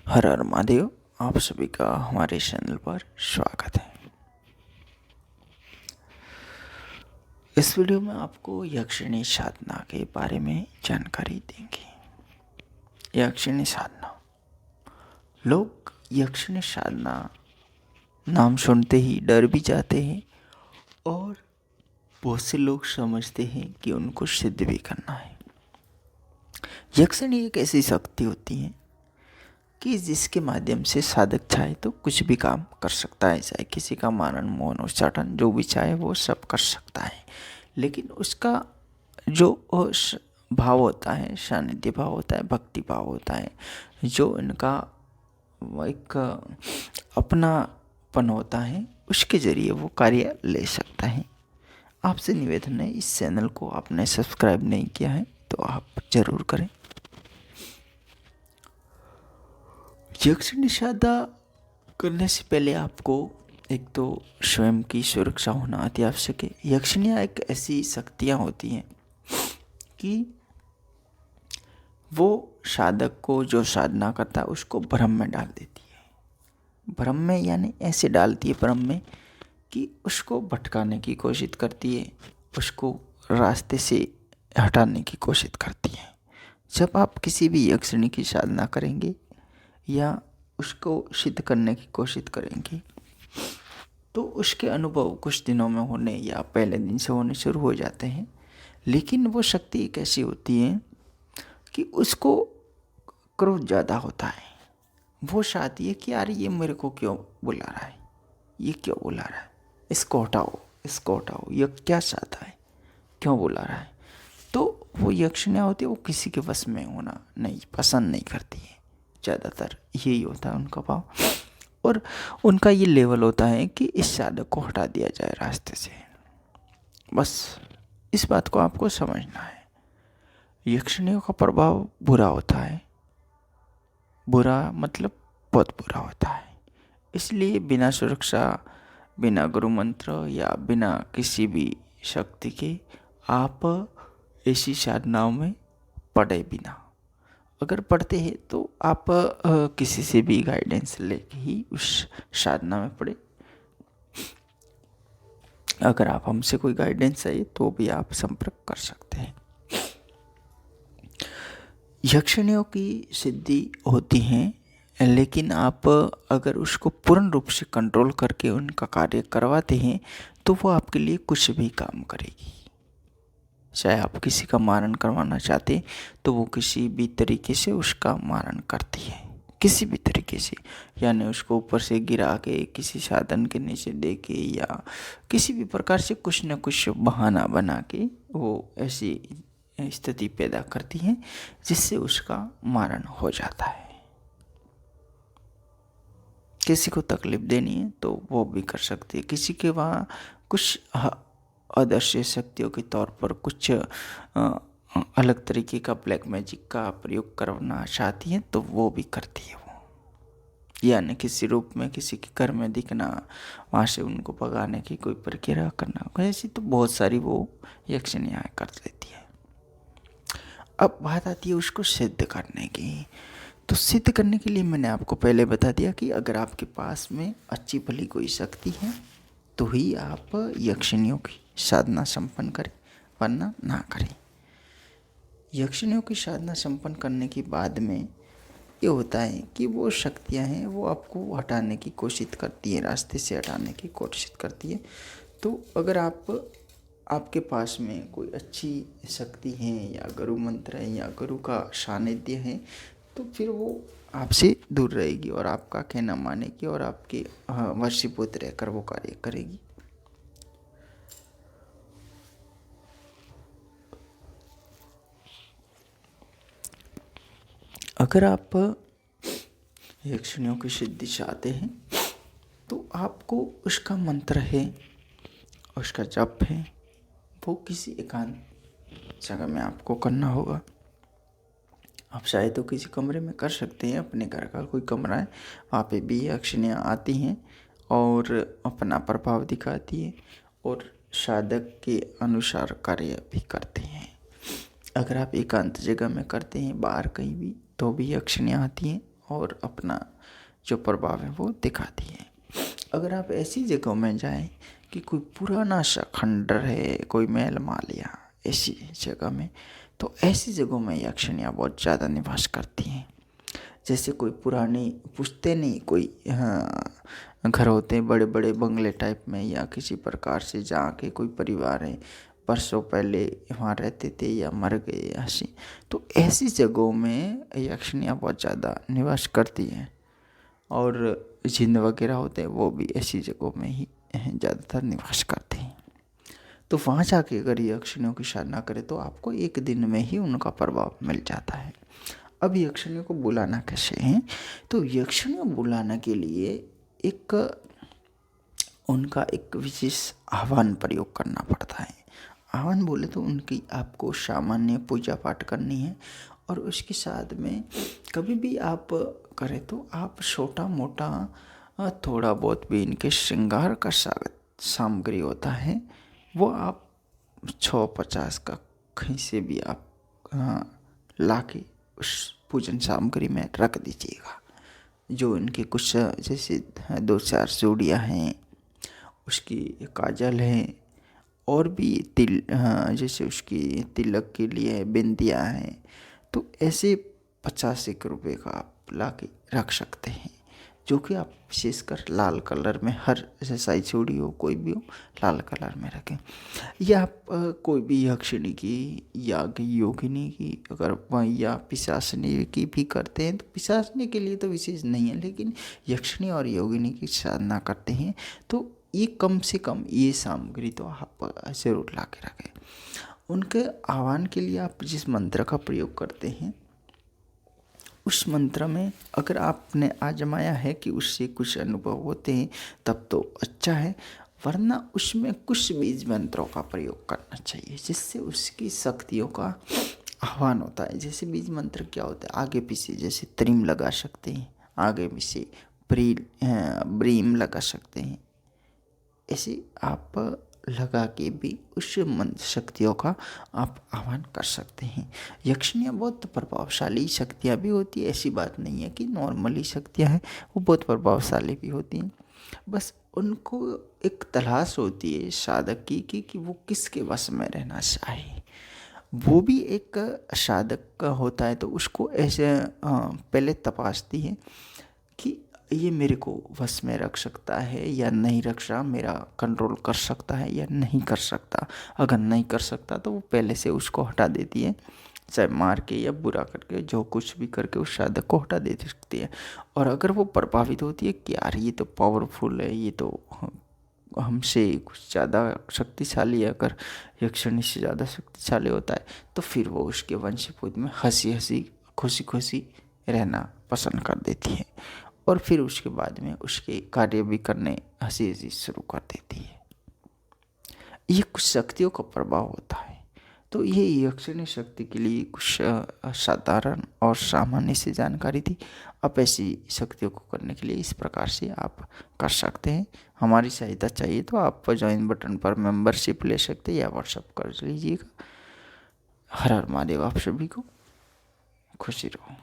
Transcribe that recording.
हर हर महादेव। आप सभी का हमारे चैनल पर स्वागत है। इस वीडियो में आपको यक्षिणी साधना के बारे में जानकारी देंगे। यक्षिणी साधना, लोग यक्षिणी साधना नाम सुनते ही डर भी जाते हैं और बहुत से लोग समझते हैं कि उनको सिद्ध भी करना है। यक्षिणी एक ऐसी शक्ति होती है कि जिसके माध्यम से साधक चाहे तो कुछ भी काम कर सकता है, चाहे किसी का मारण मोहन उच्चाटन जो भी चाहे वो सब कर सकता है। लेकिन उसका जो भाव होता है, सानिध्य भाव होता है, भक्ति भाव होता है, जो इनका एक अपनापन होता है, उसके जरिए वो कार्य ले सकता है। आपसे निवेदन है, इस चैनल को आपने सब्सक्राइब नहीं किया है तो आप ज़रूर करें। यक्षिणी साधना करने से पहले आपको एक तो स्वयं की सुरक्षा होना अति आवश्यक है। यक्षिणियाँ एक ऐसी शक्तियाँ होती हैं कि वो साधक को जो साधना करता है उसको भ्रम में डाल देती है। भ्रम में यानी ऐसे डालती है भ्रम में कि उसको भटकाने की कोशिश करती है, उसको रास्ते से हटाने की कोशिश करती है। जब आप किसी भी यक्षिणी की साधना करेंगे या उसको सिद्ध करने की कोशिश करेंगे तो उसके अनुभव कुछ दिनों में होने या पहले दिन से होने शुरू हो जाते हैं। लेकिन वो शक्ति एक ऐसी होती है कि उसको क्रोध ज़्यादा होता है। वो चाहती है कि यार ये मेरे को क्यों बुला रहा है, ये क्यों बुला रहा है, इसको हटाओ, इसको हटाओ, ये क्या चाहता है, क्यों बुला रहा है। तो वो यक्षिणियाँ होती है, वो किसी के वश में होना नहीं पसंद नहीं करती है। ज़्यादातर यही होता है उनका भाव, और उनका ये लेवल होता है कि इस साधक को हटा दिया जाए रास्ते से। बस इस बात को आपको समझना है। यक्षिणियों का प्रभाव बुरा होता है, बुरा मतलब बहुत बुरा होता है। इसलिए बिना सुरक्षा, बिना गुरु मंत्र या बिना किसी भी शक्ति के आप ऐसी साधनाओं में पड़े बिना, अगर पढ़ते हैं तो आप किसी से भी गाइडेंस लेके ही उस साधना में पढ़े। अगर आप हमसे कोई गाइडेंस चाहिए तो भी आप संपर्क कर सकते हैं। यक्षिणियों की सिद्धि होती हैं, लेकिन आप अगर उसको पूर्ण रूप से कंट्रोल करके उनका कार्य करवाते हैं तो वो आपके लिए कुछ भी काम करेगी। चाहे आप किसी का मारण करवाना चाहते तो वो किसी भी तरीके से उसका मारण करती है, किसी भी तरीके से। यानी उसको ऊपर से गिरा के, किसी साधन के नीचे दे के, या किसी भी प्रकार से कुछ न कुछ बहाना बना के वो ऐसी स्थिति पैदा करती है जिससे उसका मारण हो जाता है। किसी को तकलीफ देनी है तो वो भी कर सकती है। किसी के वहाँ कुछ अदृश्य शक्तियों के तौर पर कुछ अलग तरीके का ब्लैक मैजिक का प्रयोग करना चाहती है तो वो भी करती है। वो यानी किसी रूप में किसी के घर में दिखना, वहाँ से उनको भगाने की कोई प्रक्रिया करना, ऐसी तो बहुत सारी वो यक्षिणियाँ कर देती है। अब बात आती है उसको सिद्ध करने की। तो सिद्ध करने के लिए मैंने आपको पहले बता दिया कि अगर आपके पास में अच्छी भली कोई शक्ति है तो ही आप यक्षिणियों की साधना संपन्न करें, वरना ना करें। यक्षिणियों की साधना संपन्न करने के बाद में ये होता है कि वो शक्तियाँ हैं वो आपको हटाने की कोशिश करती है, रास्ते से हटाने की कोशिश करती है। तो अगर आपके पास में कोई अच्छी शक्ति है या गुरु मंत्र है या गुरु का सानिध्य है तो फिर वो आपसे दूर रहेगी और आपका कहना मानेगी और आपके वशीभूत रहकर वो कार्य करेगी। अगर आप यक्षिणियों की सिद्धि चाहते हैं तो आपको उसका मंत्र है, उसका जप है, वो किसी एकांत जगह में आपको करना होगा। आप चाहे तो किसी कमरे में कर सकते हैं, अपने घर का कोई कमरा है वहाँ पे भी यक्षिणियाँ आती हैं और अपना प्रभाव दिखाती है और साधक के अनुसार कार्य भी करते हैं। अगर आप एकांत जगह में करते हैं, बाहर कहीं भी, तो भी यक्षिणियाँ आती हैं और अपना जो प्रभाव है वो दिखाती है। अगर आप ऐसी जगहों में जाएं कि कोई पुराना सा खंडर है, कोई महल मालिया, ऐसी जगह में, तो ऐसी जगहों में यक्षिणियाँ बहुत ज़्यादा निवास करती हैं। जैसे कोई पुरानी पुश्तैनी कोई घर होते हैं बड़े बड़े बंगले टाइप में, या किसी प्रकार से जहाँ के कोई परिवार है बरसों पहले वहाँ रहते थे या मर गए ऐसी, तो ऐसी जगहों में यक्षिणियाँ बहुत ज़्यादा निवास करती हैं। और जिन्न वगैरह होते हैं वो भी ऐसी जगहों में ही ज़्यादातर निवास करते हैं। तो वहाँ जाके अगर यक्षिणियों की साधना करें तो आपको एक दिन में ही उनका प्रभाव मिल जाता है। अब यक्षिणियों को बुलाना कैसे है, तो यक्षिणियों बुलाने के लिए एक उनका एक विशेष आह्वान प्रयोग करना पड़ता है। आह्वान बोले तो उनकी आपको सामान्य पूजा पाठ करनी है, और उसके साथ में कभी भी आप करें तो आप छोटा मोटा थोड़ा बहुत भी इनके श्रृंगार का सामग्री होता है वो आप 150 का कहीं से भी आप ला के उस पूजन सामग्री में रख दीजिएगा। जो इनके कुछ जैसे 2-4 चूड़ियाँ हैं, उसकी काजल है, और भी तिल जैसे उसकी तिलक के लिए बिंदियाँ हैं, तो ऐसे 50 रुपये का आप ला के रख सकते हैं, जो कि आप विशेषकर लाल कलर में, हर जैसा चूड़ी हो कोई भी हो लाल कलर में रखें। या आप कोई भी यक्षिणी की या योगिनी की अगर या पिशाचनी की भी करते हैं, तो पिशाचनी के लिए तो विशेष नहीं है, लेकिन यक्षिणी और योगिनी की साधना करते हैं तो ये कम से कम ये सामग्री तो आप ज़रूर ला के रखें। उनके आह्वान के लिए आप जिस मंत्र का प्रयोग करते हैं उस मंत्र में अगर आपने आजमाया है कि उससे कुछ अनुभव होते हैं तब तो अच्छा है, वरना उसमें कुछ बीज मंत्रों का प्रयोग करना चाहिए जिससे उसकी शक्तियों का आह्वान होता है। जैसे बीज मंत्र क्या होता है, आगे पीछे जैसे त्रिम लगा सकते हैं, आगे पीछे ब्रीम लगा सकते हैं, ऐसे आप लगा के भी उस मंत्र शक्तियों का आप आह्वान कर सकते हैं। यक्षिणियाँ बहुत प्रभावशाली शक्तियाँ भी होती है, ऐसी बात नहीं है कि नॉर्मली शक्तियाँ हैं, वो बहुत प्रभावशाली भी होती हैं। बस उनको एक तलाश होती है साधक की कि वो किसके वश में रहना चाहे। वो भी एक साधक का होता है तो उसको ऐसे पहले तपासती है कि ये मेरे को वश में रख सकता है या नहीं रख सकता, मेरा कंट्रोल कर सकता है या नहीं कर सकता। अगर नहीं कर सकता तो वो पहले से उसको हटा देती है, चाहे मार के या बुरा करके, जो कुछ भी करके उस साधक को हटा दे सकती है। और अगर वो प्रभावित होती है कि यार ये तो पावरफुल है, ये तो हमसे कुछ ज़्यादा शक्तिशाली है, अगर यक्षिणी से ज़्यादा शक्तिशाली होता है, तो फिर वो उसके वंशपुत्र में हंसी खुशी खुशी रहना पसंद कर देती है, और फिर उसके बाद में उसके कार्य भी करने हंसी शुरू कर देती है। ये कुछ शक्तियों का प्रभाव होता है। तो ये यक्षिणी शक्ति के लिए कुछ साधारण और सामान्य सी जानकारी थी। अब ऐसी शक्तियों को करने के लिए इस प्रकार से आप कर सकते हैं। हमारी सहायता चाहिए तो आप ज्वाइन बटन पर मेंबरशिप ले सकते हैं या व्हाट्सअप कर लीजिएगा। हर हर महादेव, आप सभी को खुशी रहो।